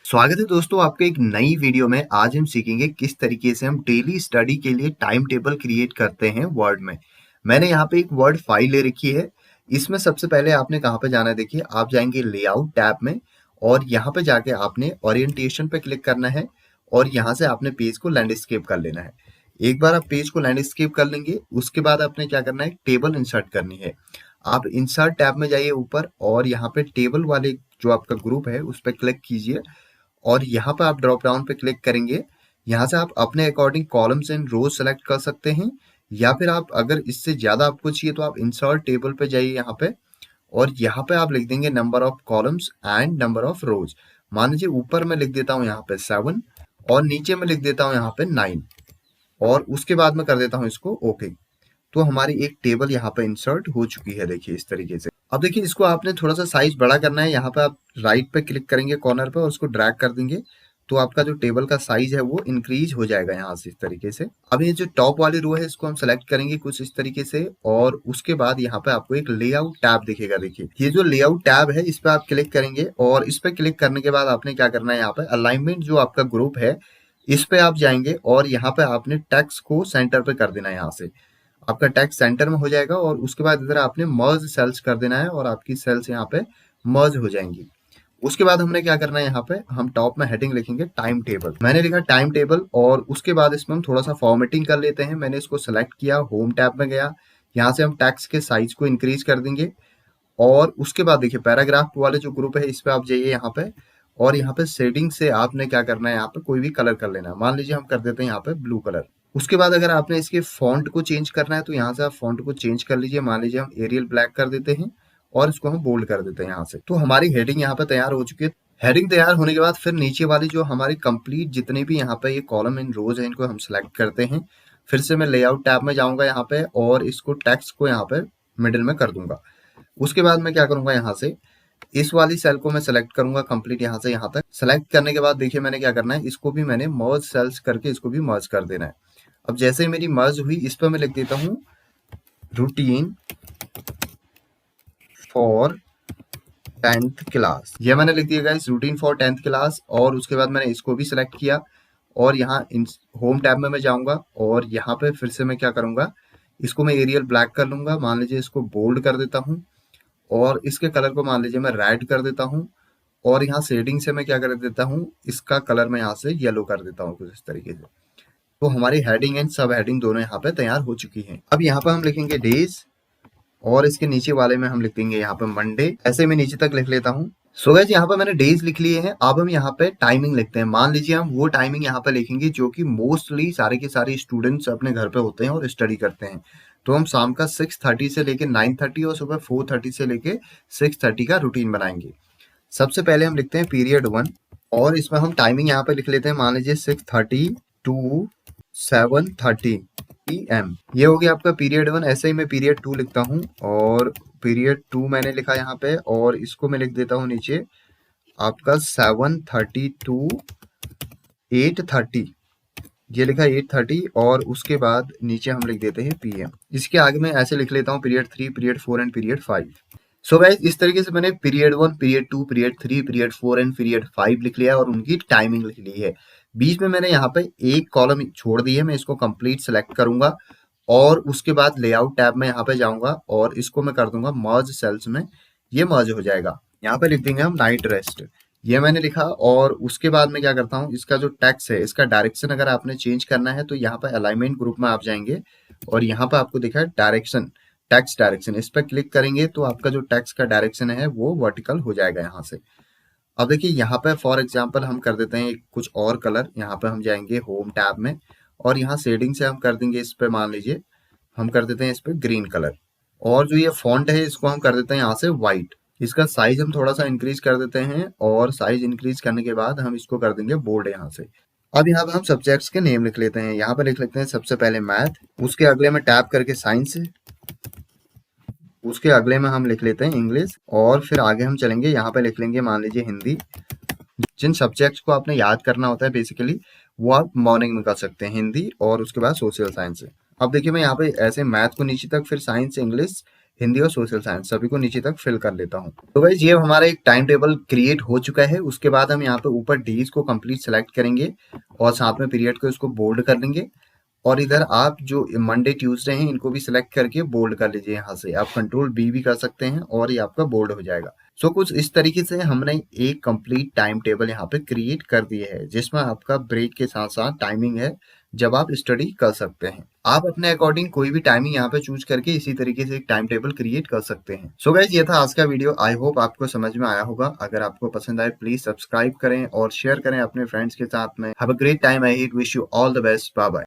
स्वागत है दोस्तों आपके एक नई वीडियो में। आज हम सीखेंगे किस तरीके से हम डेली स्टडी के लिए टाइम टेबल क्रिएट करते हैं वर्ड में। मैंने यहाँ पे एक वर्ड फाइल ले रखी है। इसमें सबसे पहले आपने कहाँ पे जाना है, देखिए आप जाएंगे लेआउट टैब में और यहाँ पे जाके आपने ओरिएंटेशन पे क्लिक करना है और यहाँ से आपने पेज को लैंडस्केप कर लेना है। एक बार आप पेज को लैंडस्केप कर लेंगे उसके बाद आपने क्या करना है, टेबल इंसर्ट करनी है। आप इंसर्ट टैब में जाइए ऊपर और यहाँ पे टेबल वाले जो आपका ग्रुप है उस पर क्लिक कीजिए और यहाँ पर आप ड्रॉप डाउन पे क्लिक करेंगे। यहाँ से आप अपने according columns and rows select कर सकते हैं या फिर आप अगर इससे ज़्यादा आपको चाहिए तो आप इंसर्ट टेबल पे जाइए यहाँ पे और यहाँ पे आप लिख देंगे number of columns and number of रोज। मान लीजिए ऊपर मैं लिख देता हूँ यहाँ पे 7 और नीचे मैं लिख देता हूँ यहाँ पे 9 और उसके बाद मैं कर देता हूँ इसको ओके। तो हमारी एक टेबल यहाँ पे इंसर्ट हो चुकी है, देखिए इस तरीके से। अब देखिए इसको आपने थोड़ा सा साइज बड़ा करना है। यहाँ पे आप राइट पे क्लिक करेंगे कॉर्नर पे और उसको ड्रैग कर देंगे तो आपका जो टेबल का साइज है वो इंक्रीज हो जाएगा यहाँ से इस तरीके से। अब ये जो टॉप वाली रो है इसको हम सेलेक्ट करेंगे कुछ इस तरीके से और उसके बाद यहाँ पे आपको एक लेआउट टैब दिखेगा। देखिए ये जो लेआउट टैब है इस पे आप क्लिक करेंगे और इस पे क्लिक करने के बाद आपने क्या करना है, यहाँ पे अलाइनमेंट जो आपका ग्रुप है इस पे आप जाएंगे और यहाँ पे आपने टेक्स्ट को सेंटर पे कर देना है। यहाँ से आपका टेक्स्ट सेंटर में हो जाएगा और उसके बाद इधर आपने मर्ज सेल्स कर देना है और आपकी सेल्स यहाँ पे मर्ज हो जाएंगी। उसके बाद हमने क्या करना है, यहाँ पे हम टॉप में हेडिंग लिखेंगे टाइम टेबल। मैंने लिखा टाइम टेबल और उसके बाद इसमें हम थोड़ा सा फॉर्मेटिंग कर लेते हैं। मैंने इसको सेलेक्ट किया, होम टैब में गया, यहाँ से हम टेक्स्ट के साइज को इंक्रीज कर देंगे और उसके बाद देखिए पैराग्राफ वाले जो ग्रुप है इस पे आप जाइए यहाँ पे और यहाँ पे शेडिंग से आपने क्या करना है, यहाँ पे कोई भी कलर कर लेना है। मान लीजिए हम कर देते हैं यहाँ पे ब्लू कलर। उसके बाद अगर आपने इसके फॉन्ट को चेंज करना है तो यहाँ से आप फॉन्ट को चेंज कर लीजिए। मान लीजिए हम एरियल ब्लैक कर देते हैं और इसको हम बोल्ड कर देते हैं यहाँ से। तो हमारी हेडिंग यहाँ पे तैयार हो चुकी है। हेडिंग तैयार होने के बाद फिर नीचे वाली जो हमारी कंप्लीट जितने भी यहाँ पे ये कॉलम एंड रोज है इनको हम सेलेक्ट करते हैं। फिर से मैं लेआउट टैब में जाऊंगा यहाँ पे और इसको टेक्स्ट को यहाँ पे मिडिल में कर दूंगा। उसके बाद मैं क्या करूंगा, यहाँ से इस वाली सेल को मैं सेलेक्ट करूंगा कंप्लीट यहाँ से यहाँ तक। सेलेक्ट करने के बाद देखिए मैंने क्या करना है, इसको भी मैंने मर्ज सेल्स करके इसको भी मर्ज कर देना है। अब जैसे ही मेरी मर्ज हुई इस पर मैं लिख देता हूँ रूटीन फॉर 10th क्लास। ये मैंने लिख दिया guys routine for 10th class और उसके बाद मैंने इसको भी सिलेक्ट किया और यहाँ होम टैब में मैं जाऊंगा और यहाँ पे फिर से मैं क्या करूंगा, इसको मैं एरियल ब्लैक कर लूंगा। मान लीजिए इसको बोल्ड कर देता हूँ और इसके कलर को मान लीजिए मैं रेड कर देता हूँ और यहाँ शेडिंग से मैं क्या कर देता हूँ, इसका कलर मैं यहाँ से येलो कर देता हूँ कुछ इस तरीके से। तो हमारी हेडिंग एंड सब हेडिंग दोनों यहाँ पे तैयार हो चुकी हैं। अब यहाँ पे हम लिखेंगे डेज और इसके नीचे वाले में हम लिख देंगे यहाँ पे मंडे। ऐसे मैं नीचे तक लिख लेता हूँ। सो गाइस यहाँ पे मैंने डेज लिख लिए हैं। अब हम यहाँ पे टाइमिंग लिखते हैं। मान लीजिए हम वो टाइमिंग यहाँ पे लिखेंगे जो कि मोस्टली सारे के सारे स्टूडेंट्स अपने घर पे होते हैं और स्टडी करते हैं। तो हम शाम का 6:30 से लेके 9:30 और सुबह 4:30 से लेके 6:30 का रूटीन बनाएंगे। सबसे पहले हम लिखते हैं पीरियड 1 और इसमें हम टाइमिंग यहाँ पे लिख लेते हैं। मान लीजिए 6:30 टू 7:30 PM। ये हो गया आपका पीरियड 1। ऐसे ही मैं पीरियड 2 लिखता हूँ और पीरियड 2 मैंने लिखा यहाँ पे और इसको मैं लिख देता हूँ नीचे आपका 7:30 टू 8:30। ये लिखा 8:30 और उसके बाद नीचे हम लिख देते हैं PM। इसके आगे मैं ऐसे लिख लेता हूँ period 3, period 4 and period 5। So guys इस तरीके से मैंने period 1, period 2, period 3, period 4 and period 5 लिख लिया और उनकी टाइमिंग लिख ली है। बीच में मैंने यहाँ पे एक कॉलम छोड़ दी है, मैं इसको कंप्लीट सेलेक्ट करूंगा और उसके बाद लेआउट टैब में यहाँ पे जाऊंगा और इसको मैं कर दूंगा मर्ज सेल्स में। ये मर्ज हो जाएगा। यहाँ पे लिख देंगे हम नाइट रेस्ट। ये मैंने लिखा और उसके बाद मैं क्या करता हूँ, इसका जो टेक्स्ट है इसका डायरेक्शन अगर आपने चेंज करना है तो यहाँ पे अलाइनमेंट ग्रुप में आप जाएंगे और यहाँ पे आपको दिखा है डायरेक्शन, टेक्स्ट डायरेक्शन। इस पर क्लिक करेंगे तो आपका जो टेक्स्ट का डायरेक्शन है वो वर्टिकल हो जाएगा यहाँ से। अब देखिए यहाँ पे फॉर एग्जांपल हम कर देते हैं कुछ और कलर। यहाँ पे हम जाएंगे होम टैब में और यहाँ शेडिंग से हम कर देंगे इस पे, मान लीजिए हम कर देते हैं इस पे ग्रीन कलर और जो ये फॉन्ट है इसको हम कर देते हैं यहाँ से व्हाइट। इसका साइज हम थोड़ा सा इंक्रीज कर देते हैं और साइज इंक्रीज करने के बाद हम इसको कर देंगे बोल्ड यहाँ से। अब यहाँ पे हम सब्जेक्ट्स के नेम लिख लेते हैं। यहाँ पे लिख लेते हैं सबसे पहले मैथ, उसके अगले में टैप करके साइंस, उसके अगले में हम लिख लेते हैं इंग्लिश और फिर आगे हम चलेंगे यहाँ पे लिख लेंगे मान लीजिए हिंदी। जिन सब्जेक्ट्स को आपने याद करना होता है बेसिकली वो आप मॉर्निंग में कर सकते हैं, हिंदी और उसके बाद सोशल साइंस। अब देखिए मैं यहाँ पे ऐसे मैथ को नीचे तक, फिर साइंस, इंग्लिश, हिंदी और सोशल साइंस सभी को नीचे तक फिल कर लेता हूँ। तो गाइस ये हमारा एक टाइम टेबल क्रिएट हो चुका है। उसके बाद हम यहाँ पे ऊपर डेज को कंप्लीट सेलेक्ट करेंगे और साथ में पीरियड को इसको बोल्ड कर लेंगे। और इधर आप जो मंडे ट्यूसडे हैं इनको भी सिलेक्ट करके बोल्ड कर लीजिए। यहाँ से आप कंट्रोल बी भी कर सकते हैं और ये आपका बोल्ड हो जाएगा। सो कुछ इस तरीके से हमने एक कंप्लीट टाइम टेबल यहाँ पे क्रिएट कर दिए है, जिसमें आपका ब्रेक के साथ साथ टाइमिंग है जब आप स्टडी कर सकते हैं। आप अपने अकॉर्डिंग कोई भी टाइमिंग यहाँ पे चूज करके इसी तरीके से एक टाइम टेबल क्रिएट कर सकते हैं। सो गाइस ये था आज का वीडियो। आई होप आपको समझ में आया होगा। अगर आपको पसंद आए प्लीज सब्सक्राइब करें और शेयर करें अपने फ्रेंड्स के साथ में। Have a great time ahead. Wish you all the best. Bye bye.